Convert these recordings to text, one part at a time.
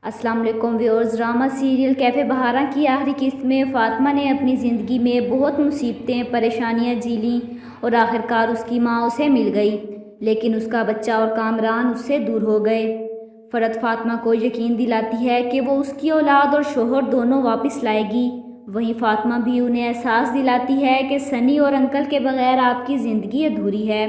अस्सलाम वालेकुम viewers. Drama serial cafe बहारा की आखिरी किस्त में फ़ातिमा ने अपनी ज़िंदगी में बहुत मुसीबतें परेशानियां झेलीं और आखिरकार उसकी माँ उसे मिल गई, लेकिन उसका बच्चा और कामरान उससे दूर हो गए। फ़रत फ़ातिमा को यकीन दिलाती है कि वो उसकी औलाद और शोहर दोनों वापस लाएगी। वहीं फ़ातिमा भी उन्हें एहसास दिलाती है कि सनी और अंकल के बगैर आपकी ज़िंदगी अधूरी है।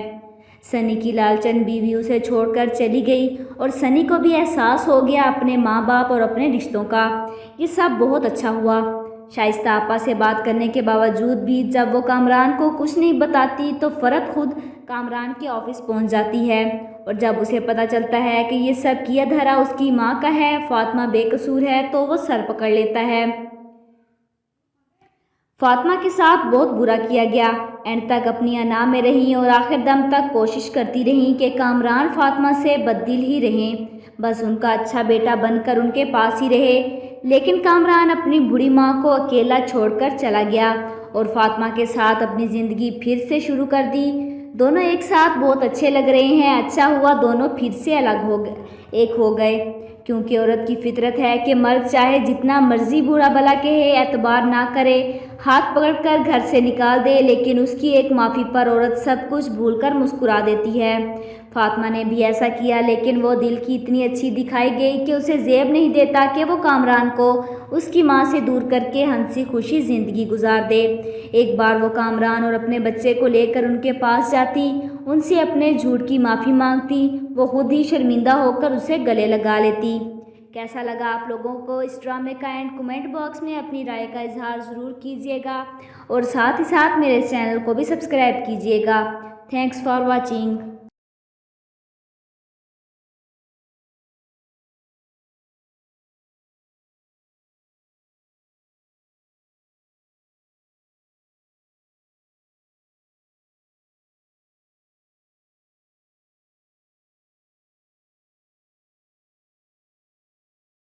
सनी की लालचन बीवी उसे छोड़कर चली गई और सनी को भी एहसास हो गया अपने माँ बाप और अपने रिश्तों का। ये सब बहुत अच्छा हुआ। शाइस्ता आपा से बात करने के बावजूद भी जब वो कामरान को कुछ नहीं बताती तो फ़रत खुद कामरान के ऑफिस पहुंच जाती है और जब उसे पता चलता है कि ये सब किया धरा उसकी माँ का है, फ़ातिमा बेकसूर है, तो वो सर पकड़ लेता है। फ़ातिमा के साथ बहुत बुरा किया गया। एंड तक अपनी अना में रहीं और आखिर दम तक कोशिश करती रहीं कि कामरान फ़ातिमा से बददिल ही रहें, बस उनका अच्छा बेटा बनकर उनके पास ही रहे। लेकिन कामरान अपनी बूढ़ी माँ को अकेला छोड़कर चला गया और फ़ातिमा के साथ अपनी ज़िंदगी फिर से शुरू कर दी। दोनों एक साथ बहुत अच्छे लग रहे हैं। अच्छा हुआ दोनों फिर से अलग हो गए, एक हो गए, क्योंकि औरत की फितरत है कि मर्द चाहे जितना मर्जी बुरा भला कहे, एतबार ना करे, हाथ पकड़कर घर से निकाल दे, लेकिन उसकी एक माफ़ी पर औरत सब कुछ भूलकर मुस्कुरा देती है। फ़ातिमा ने भी ऐसा किया, लेकिन वो दिल की इतनी अच्छी दिखाई गई कि उसे ज़ेब नहीं देता कि वो कामरान को उसकी माँ से दूर करके हंसी खुशी ज़िंदगी गुजार दे। एक बार वो कामरान और अपने बच्चे को लेकर उनके पास जाती, उनसे अपने झूठ की माफ़ी मांगती, वो खुद ही शर्मिंदा होकर उसे गले लगा लेती। कैसा लगा आप लोगों को इस ड्रामे का एंड कमेंट बॉक्स में अपनी राय का इजहार ज़रूर कीजिएगा और साथ ही साथ मेरे चैनल को भी सब्सक्राइब कीजिएगा। Thanks for watching.